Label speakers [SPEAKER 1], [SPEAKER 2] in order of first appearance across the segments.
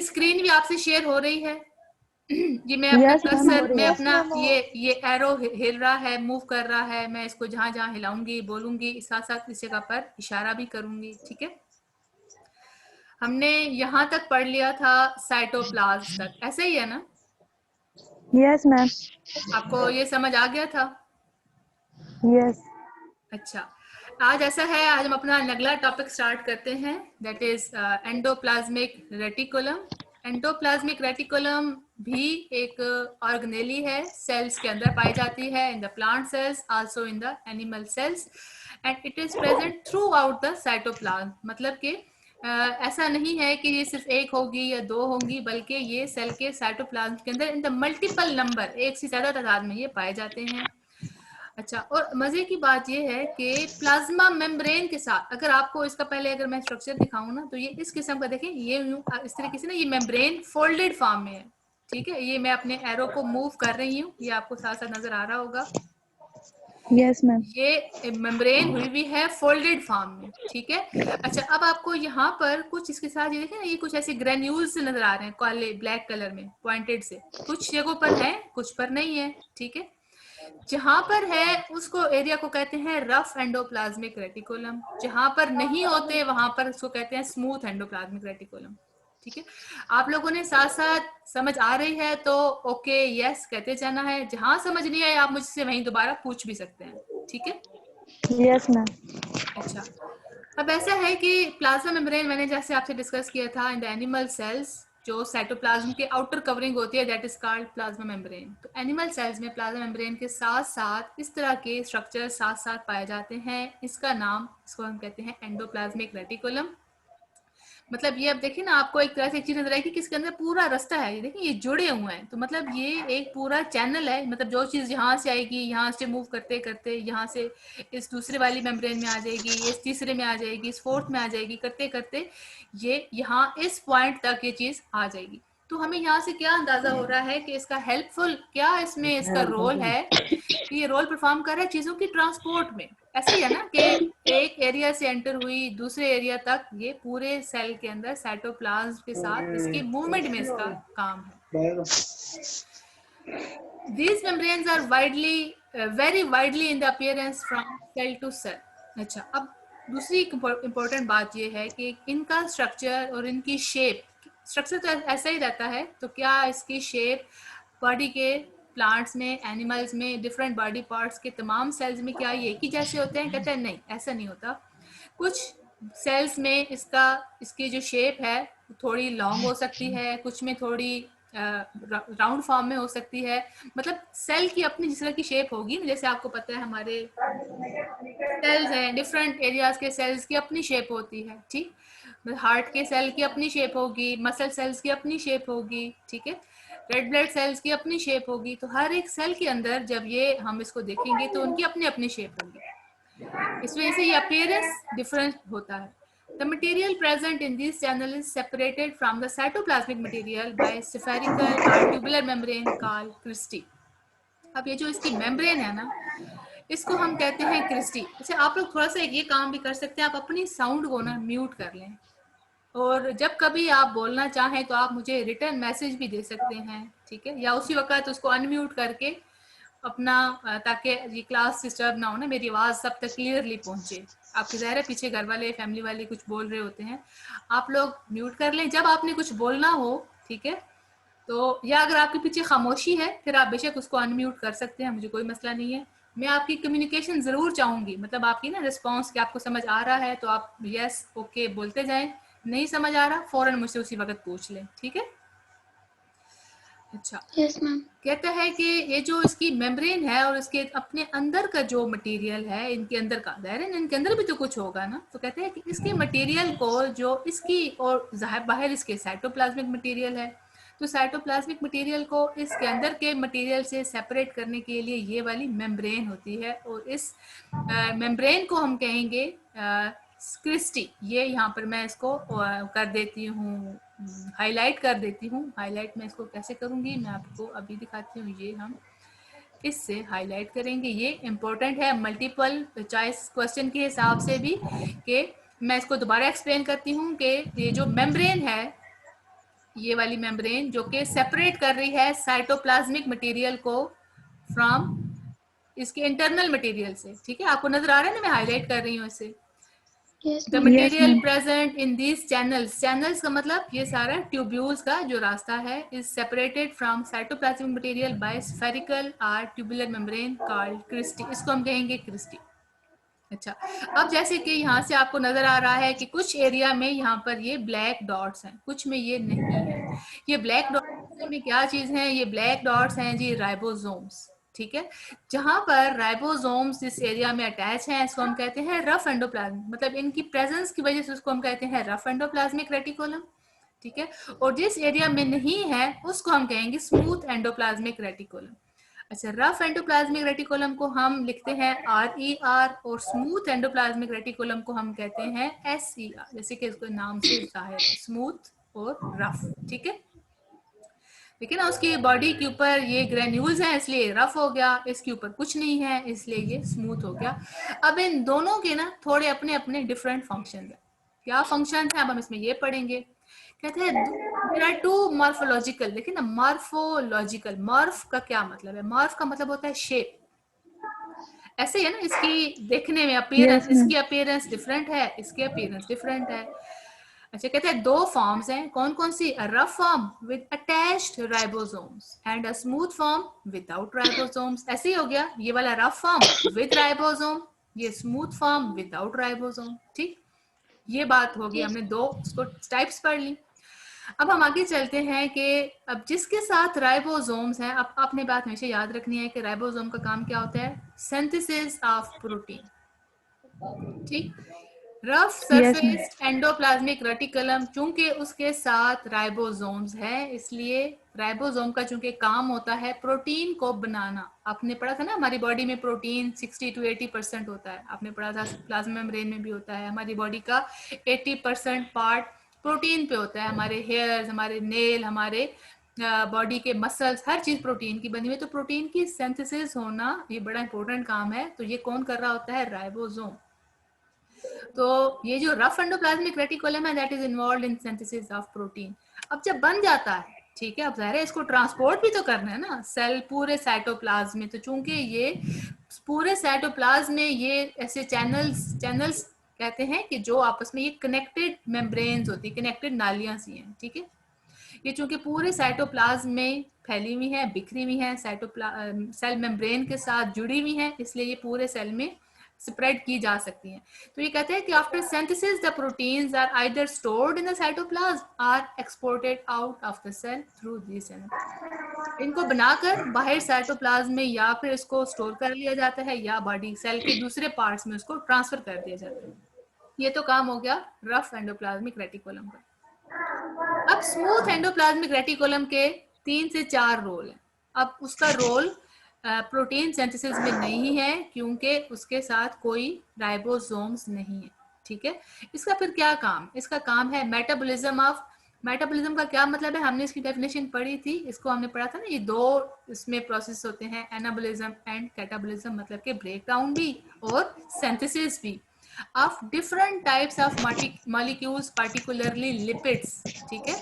[SPEAKER 1] Screen भी आपसे share हो रही है? ये मैं अपना
[SPEAKER 2] यस मैम, हो
[SPEAKER 1] कर्सर,
[SPEAKER 2] रही
[SPEAKER 1] मैं
[SPEAKER 2] है।
[SPEAKER 1] अपना ये एरो हिल रहा है, मूव कर रहा है, मैं इसको जहां जहां हिलाऊंगी, बोलूंगी, साथ साथ इस जगह पर इशारा भी करूंगी। ठीक है, हमने यहाँ तक पढ़ लिया था साइटोप्लाज्म तक, ऐसे ही है ना?
[SPEAKER 2] Yes ma'am.
[SPEAKER 1] आपको ये समझ आ गया था?
[SPEAKER 2] यस।
[SPEAKER 1] अच्छा, आज ऐसा है, आज हम अपना अगला टॉपिक स्टार्ट करते हैं, that is endoplasmic reticulum. Endoplasmic reticulum भी एक ऑर्गेनेली है, सेल्स के अंदर पाई जाती है, in the plant cells, also in the animal cells, and it is present through out the cytoplasm. मतलब कि ऐसा नहीं है कि ये सिर्फ एक होगी या दो होंगी, बल्कि ये सेल के साइटोप्लाज्म के अंदर इन द मल्टीपल नंबर, एक से ज्यादा तादाद में ये पाए जाते हैं। अच्छा, और मजे की बात ये है कि प्लाज्मा मेम्ब्रेन के साथ, अगर आपको इसका पहले अगर मैं स्ट्रक्चर दिखाऊं ना, तो ये इस किस्म का देखें, ये इस तरीके से ना, ये मेम्ब्रेन फोल्डेड फॉर्म में है। ठीक है, ये मैं अपने एरो को मूव कर रही हूँ, ये आपको साथ साथ नजर आ रहा होगा।
[SPEAKER 2] Yes ma'am.
[SPEAKER 1] ये मेम्ब्रेन हुई भी है फोल्डेड फॉर्म में। ठीक है, अच्छा, अब आपको यहाँ पर कुछ इसके साथ ये देखें ना, ये कुछ ऐसे ग्रेन्यूल्स नजर आ रहे हैं, काले ब्लैक कलर में पॉइंटेड से, कुछ जगहों पर है, कुछ पर नहीं है। ठीक है, जहां पर है उसको एरिया को कहते हैं रफ एंडोप्लाज्मिक रेटिकुलम, जहां पर नहीं होते वहां पर उसको कहते हैं स्मूथ एंडोप्लाज्मिक रेटिकुलम। ठीक है, आप लोगों ने साथ साथ समझ आ रही है तो ओके यस कहते जाना है, जहां समझ नहीं आए आप मुझसे वहीं दोबारा पूछ भी सकते हैं। ठीक है,
[SPEAKER 2] यस मैम।
[SPEAKER 1] अच्छा, अब ऐसा है कि प्लाज्मा मेम्ब्रेन मैंने जैसे आपसे डिस्कस किया था, इन द एनिमल सेल्स जो साइटोप्लाज्म के आउटर कवरिंग होती है, that is called plasma membrane. तो एनिमल सेल्स में प्लाज्मा मेम्ब्रेन के साथ साथ इस तरह के स्ट्रक्चर साथ साथ पाए जाते हैं, इसका नाम, इसको हम कहते हैं एंडोप्लाज्मिक रेटिकुलम। मतलब ये अब देखिए ना, आपको एक तरह से एक चीज नजर आएगी कि इसके अंदर पूरा रास्ता है, ये देखिए ये जुड़े हुए हैं, तो मतलब ये एक पूरा चैनल है, मतलब जो चीज यहाँ से आएगी, यहाँ से मूव करते करते यहाँ से इस दूसरे वाली मेम्ब्रेन में आ जाएगी, ये इस तीसरे में आ जाएगी, इस फोर्थ में आ जाएगी, करते करते ये यहाँ इस पॉइंट तक ये चीज आ जाएगी। तो हमें यहाँ से क्या अंदाजा हो रहा है कि इसका हेल्पफुल क्या इसमें इसका रोल है, कि ये रोल परफॉर्म कर रहा है चीजों की ट्रांसपोर्ट में। ऐसे ही है ना कि एक एरिया से एंटर हुई दूसरे एरिया तक, ये पूरे सेल के अंदर साइटोप्लाज्म के साथ इसकी मूवमेंट में इसका काम है। These membranes are widely, very widely in the appearance from cell to cell. अच्छा, अब दूसरी इम्पोर्टेंट बात ये है कि इनका स्ट्रक्चर और इनकी शेप, स्ट्रक्चर तो ऐसा ही रहता है, तो क्या इसकी शेप बॉडी के, प्लांट्स में, एनिमल्स में, डिफरेंट बॉडी पार्ट्स के तमाम सेल्स में क्या ये एक ही जैसे होते हैं? कहते हैं नहीं, ऐसा नहीं होता। कुछ सेल्स में इसकी जो शेप है थोड़ी लॉन्ग हो सकती है, कुछ में थोड़ी राउंड फॉर्म में हो सकती है। मतलब सेल की अपनी जिस तरह की शेप होगी, जैसे आपको पता है हमारे सेल्स हैं, डिफरेंट एरियाज के सेल्स की अपनी शेप होती है। ठीक, हार्ट के सेल की अपनी शेप होगी, मसल सेल्स की अपनी शेप होगी। ठीक है, रेड ब्लड सेल्स की अपनी शेप होगी। तो हर एक सेल के अंदर जब ये हम इसको देखेंगे तो उनकी अपनी अपनी शेप होगी, इस वजह से ये अपीयरेंस डिफरेंट होता है। The material present in this channel is separated from the cytoplasmic material by spherical or tubular membrane called cristae. अब ये जो इसकी मेम्ब्रेन है ना, इसको हम कहते हैं क्रिस्टी। अच्छा, आप लोग थोड़ा सा एक ये काम भी कर सकते हैं, आप अपनी साउंड को ना म्यूट कर लें, और जब कभी आप बोलना चाहें तो आप मुझे रिटर्न मैसेज भी दे सकते हैं। ठीक है, या उसी वक्त उसको अनम्यूट करके अपना, ताकि ये क्लास डिस्टर्ब ना हो ना, मेरी आवाज़ सब तक क्लियरली पहुंचे। आपके ज़ाहिर है पीछे घर वाले, फैमिली वाले कुछ बोल रहे होते हैं, आप लोग म्यूट कर लें जब आपने कुछ बोलना हो। ठीक है, तो या अगर आपके पीछे खामोशी है फिर आप बेशक उसको अनम्यूट कर सकते हैं, मुझे कोई मसला नहीं है। मैं आपकी कम्युनिकेशन ज़रूर चाहूँगी, मतलब आपकी ना रिस्पॉन्स, कि आपको समझ आ रहा है तो आप यस ओके बोलते जाएं, नहीं समझ आ रहा फ़ौरन मुझसे उसी वक्त पूछ लें। ठीक है, अच्छा,
[SPEAKER 3] यस मैम।
[SPEAKER 1] कहता है कि ये जो इसकी मेम्ब्रेन है और इसके अपने अंदर का जो मटेरियल है, इनके अंदर का, ज़ाहिर है इनके अंदर भी तो कुछ होगा ना, तो कहते हैं कि इसके मटेरियल को, जो इसकी और बाहर इसके साइटोप्लाज्मिक मटेरियल है, तो साइटोप्लाज्मिक मटेरियल को इसके अंदर के मटेरियल से सेपरेट करने के लिए ये वाली मेम्ब्रेन होती है, और इस मेम्ब्रेन को हम कहेंगे क्रिस्टी। ये यहाँ पर मैं इसको कर देती हूँ, हाईलाइट कर देती हूँ। हाईलाइट मैं इसको कैसे करूँगी मैं आपको अभी दिखाती हूँ। ये हम इससे हाईलाइट करेंगे, ये इम्पोर्टेंट है मल्टीपल चॉइस क्वेश्चन के हिसाब से भी, कि मैं इसको दोबारा एक्सप्लेन करती हूँ कि ये जो मेम्ब्रेन है, ये वाली मेम्ब्रेन जो कि सेपरेट कर रही है साइटोप्लाज्मिक मटेरियल को फ्रॉम इसके इंटरनल मटेरियल से। ठीक है, आपको नजर आ रहा है ना, मैं हाईलाइट कर रही हूँ इसे।
[SPEAKER 3] Yes,
[SPEAKER 1] the
[SPEAKER 3] ma'am.
[SPEAKER 2] Yes,
[SPEAKER 1] material
[SPEAKER 2] ma'am.
[SPEAKER 1] Present in these channels, channels का मतलब ये सारा ट्यूब्यूल्स का जो रास्ता है, is separated from cytoplasmic material by spherical or tubular membrane called cristae. इसको हम कहेंगे क्रिस्टी। अच्छा, अब जैसे कि यहाँ से आपको नजर आ रहा है कि कुछ एरिया में यहाँ पर ये ब्लैक डॉट्स हैं, कुछ में ये नहीं है। ये ब्लैक डॉट्स में क्या चीज है? ये ब्लैक डॉट्स हैं जी राइबोसोम्स। ठीक है, जहां पर राइबोसोम्स इस एरिया में अटैच हैं, इसको हम कहते हैं रफ एंडोप्लाज्म, मतलब इनकी प्रेजेंस की वजह से उसको हम कहते हैं रफ एंडोप्लाज्मिक रेटिकुलम। ठीक है, और जिस एरिया में नहीं है उसको हम कहेंगे स्मूथ एंडोप्लाज्मिक रेटिकुलम। अच्छा, रफ एंडोप्लाज्मिक रेटिकुलम को हम लिखते हैं RER और स्मूथ एंडोप्लाज्मिक रेटिकुलम को हम कहते हैं SER, जैसे कि इसको नाम से जाहिर है, स्मूथ और रफ। ठीक है, लेकिन उसकी बॉडी के ऊपर ये ग्रेन्यूल्स हैं इसलिए रफ हो गया, इसके ऊपर कुछ नहीं है इसलिए ये स्मूथ हो गया। अब इन दोनों के ना थोड़े अपने अपने डिफरेंट फंक्शन हैं। क्या फंक्शन है अब हम इसमें ये पढ़ेंगे। कहते हैं देयर आर टू मॉर्फोलॉजिकल, देखिए ना मॉर्फोलॉजिकल, मॉर्फ का क्या मतलब है? मॉर्फ का मतलब होता है शेप। ऐसे ही है ना, इसकी देखने में अपीयरेंस,
[SPEAKER 2] Yes, ma'am.
[SPEAKER 1] इसकी अपीयरेंस डिफरेंट है, इसकी अपीयरेंस डिफरेंट है। अच्छा, कहते हैं दो फॉर्म्स हैं, कौन कौन सी? A rough form with attached ribosomes and a smooth form without ribosomes. ऐसे ही हो गया, ये वाला रफ फॉर्म विद राइबोसोम, ये स्मूथ फॉर्म विदाउट राइबोसोम। ठीक, ये बात होगी,
[SPEAKER 3] Yes.
[SPEAKER 1] हमने दो उसको टाइप्स पढ़ ली। अब हम आगे चलते हैं कि अब जिसके साथ राइबोसोम्स हैं, अब आपने बात हमेशा याद रखनी है कि राइबोसोम का काम क्या होता है? Synthesis of protein. ठीक, rough
[SPEAKER 2] Yes, ma'am.
[SPEAKER 1] Surface endoplasmic reticulum, चूंकि उसके साथ राइबोसोम्स है इसलिए राइबोसोम का चूंकि काम होता है प्रोटीन को बनाना। आपने पढ़ा था ना, हमारी बॉडी में प्रोटीन 60 to 80% होता है, आपने पढ़ा था प्लाज्मा मेम्ब्रेन में भी होता है। हमारी बॉडी का 80% पार्ट प्रोटीन पे होता है, हमारे हेयर्स, हमारे नेल, हमारे बॉडी के मसल्स, हर चीज प्रोटीन की बनी हुई है। तो प्रोटीन की सिंथेसिस होना ये बड़ा इंपॉर्टेंट काम है, तो ये कौन कर रहा होता है? राइबोसोम। तो ये जो रफ एंडोप्लाज्मिक रेटिकुलम है that is involved in synthesis of protein. अब जब बन जाता है, ठीक है, अब जाहिर है इसको ट्रांसपोर्ट भी तो करना है ना सेल पूरे साइटोप्लाज्म में। तो चूंकि ये पूरे साइटोप्लाज्म में ये ऐसे चैनल्स कहते हैं कि जो आपस में ये कनेक्टेड मेम्ब्रेन्स होती है, कनेक्टेड नालियां सी हैं। ठीक है, ये चूंकि पूरे साइटोप्लाज्म में फैली हुई है, बिखरी हुई है, सेल मेम्ब्रेन के साथ जुड़ी हुई है, इसलिए ये पूरे सेल में स्प्रेड की जा सकती हैं। तो ये कहते हैं कि after synthesis the proteins are either stored in the cytoplasm or exported out of the cell through this enzyme. इनको बनाकर बाहर साइटोप्लाज्म में या फिर इसको स्टोर कर लिया जाता है या बॉडी सेल के दूसरे पार्ट्स में उसको ट्रांसफर कर दिया जाता है। ये तो काम हो गया रफ एंडोप्लाज्मिक रेटिकुलम का। अब स्मूथ एंडोप्लाज्मिक रेटिकुलम के 3 से 4 रोल हैं। अब उसका रोल प्रोटीन सिंथेसिस में नहीं है क्योंकि उसके साथ कोई राइबोसोम्स नहीं है। ठीक है, इसका फिर क्या काम? इसका काम है मेटाबॉलिज्म ऑफ, मेटाबॉलिज्म का क्या मतलब है? हमने इसकी डेफिनेशन पढ़ी थी, इसको हमने पढ़ा था ना, ये दो इसमें प्रोसेस होते हैं, एनाबॉलिज्म एंड कैटाबॉलिज्म, मतलब कि ब्रेक डाउन भी और सिंथेसिस भी of different types of molecules particularly lipids। ठीक है,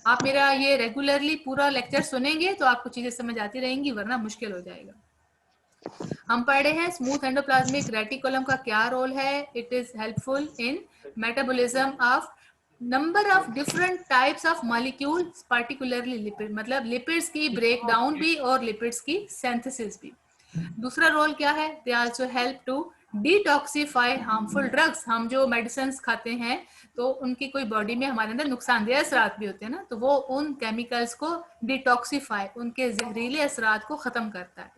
[SPEAKER 1] आप मेरा ये रेगुलरली पूरा लेक्चर सुनेंगे तो आपको चीजें समझ आती रहेंगी, वरना मुश्किल हो जाएगा। हम पढ़े हैं स्मूथ एंडोप्लाज्मिक रेटिकुलम का क्या रोल है। It is helpful in metabolism of number of different types of molecules particularly lipid, मतलब लिपिड्स की ब्रेक डाउन भी और लिपिड्स की सिंथेसिस भी। दूसरा रोल क्या है? They also help to detoxify harmful drugs. हम जो मेडिसिन खाते हैं तो उनकी कोई बॉडी में हमारे अंदर नुकसानदेह असरात भी होते हैं ना, तो वो उन केमिकल्स को डिटॉक्सिफाई, उनके जहरीले असरात को खत्म करता है।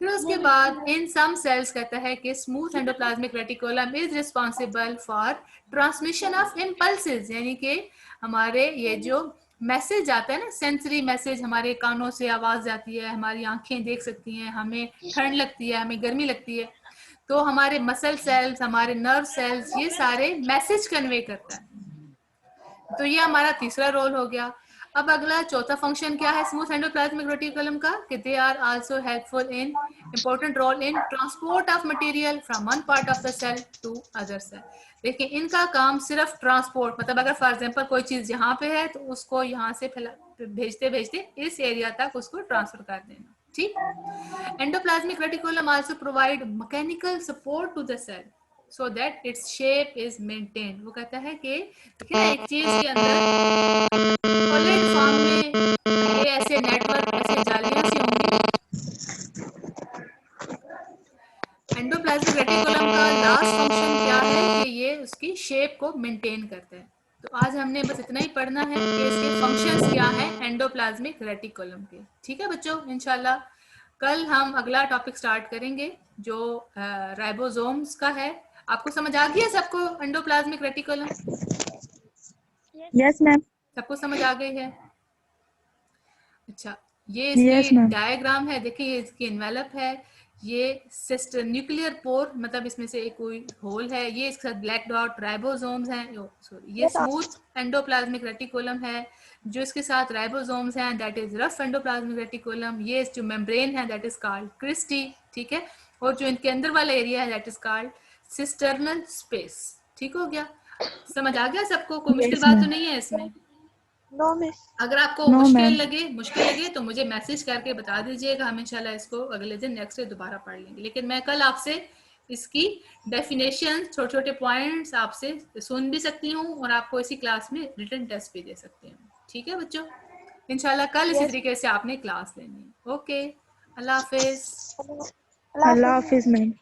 [SPEAKER 1] फिर उसके बाद इन सम सेल्स कहता है कि smooth endoplasmic reticulum is responsible for transmission of impulses, यानी कि हमारे ये जो मैसेज आता है ना, सेंसरी मैसेज, हमारे कानों से आवाज जाती है, हमारी आंखें देख सकती हैं, हमें ठंड लगती है, हमें गर्मी लगती है, तो हमारे मसल सेल्स, हमारे नर्व सेल्स, ये सारे मैसेज कन्वे करता है। तो ये हमारा तीसरा रोल हो गया। अब अगला चौथा फंक्शन क्या है स्मूथ एंडोप्लाज्मिक रेटिकुलम का, कि they are also helpful in important role in transport of material from one part of the cell to other cell. देखिए इनका काम सिर्फ ट्रांसपोर्ट, मतलब अगर फॉर एग्जांपल कोई चीज यहाँ पे है तो उसको यहाँ से भेजते भेजते इस एरिया तक उसको ट्रांसफर कर देना, ठीक। Endoplasmic reticulum also provide mechanical support to the cell so that its shape is maintained। वो कहता है कि देखिए ना एक चीज के अंदर सॉलिड फॉर्म में ये ऐसे नेटवर्क, ऐसे जालियां सी होंगी। एंडोप्लाज्मिक रेटिकुलम का लास्ट फंक्शन क्या है कि ये उसकी शेप को मेंटेन करता है। तो आज हमने बस इतना ही पढ़ना है कि इसके फंक्शंस क्या हैं एंडोप्लाज्मिक रेटिकुलम के, ठीक है बच्चों। इंशाल्लाह कल हम अगला टॉपिक स्टार्ट करेंगे जो राइबोसोम्स का है। आपको समझ आ गया सबको एंडोप्लाज्मिक रेटिकुलम?
[SPEAKER 2] Yes ma'am.
[SPEAKER 1] सबको समझ आ गई है? अच्छा, ये
[SPEAKER 2] Yes,
[SPEAKER 1] इसकी
[SPEAKER 2] ma'am.
[SPEAKER 1] डायग्राम है, देखिए ये इसकी एनवेलप है, ये सिस्टर न्यूक्लियर पोर, मतलब इसमें से एक कोई होल है, ये इसके साथ ब्लैक डॉट राइबोसोम्स हैं, सॉरी ये स्मूथ एंडोप्लाज्मिक रेटिकुलम है, जो इसके साथ राइबोसोम्स हैं that is rough endoplasmic reticulum, ये जो मेम्ब्रेन है दैट इज कॉल्ड क्रिस्टी, ठीक है, और जो इनके अंदर वाला एरिया है that is called cisternal space. ठीक हो गया? समझ आ गया सबको? कोई मुश्किल
[SPEAKER 2] Yes,
[SPEAKER 1] बात तो
[SPEAKER 2] ma'am.
[SPEAKER 1] नहीं है इसमें?
[SPEAKER 3] No miss.
[SPEAKER 1] अगर आपको
[SPEAKER 2] No,
[SPEAKER 1] मुश्किल
[SPEAKER 2] ma'am.
[SPEAKER 1] लगे तो मुझे मैसेज करके बता दीजिएगा, हम इंशाल्लाह इसको अगले दिन नेक्स्ट डे दोबारा पढ़ लेंगे। लेकिन मैं कल आपसे इसकी डेफिनेशन, छोटे छोटे पॉइंट्स आपसे सुन भी सकती हूँ और आपको इसी क्लास में रिटन टेस्ट भी दे सकती हूँ, ठीक है बच्चों? इंशाल्लाह कल इसी तरीके से आपने क्लास लेनी है। ओके, अल्लाह हाफिज।
[SPEAKER 2] Allah Hafiz, ma'am.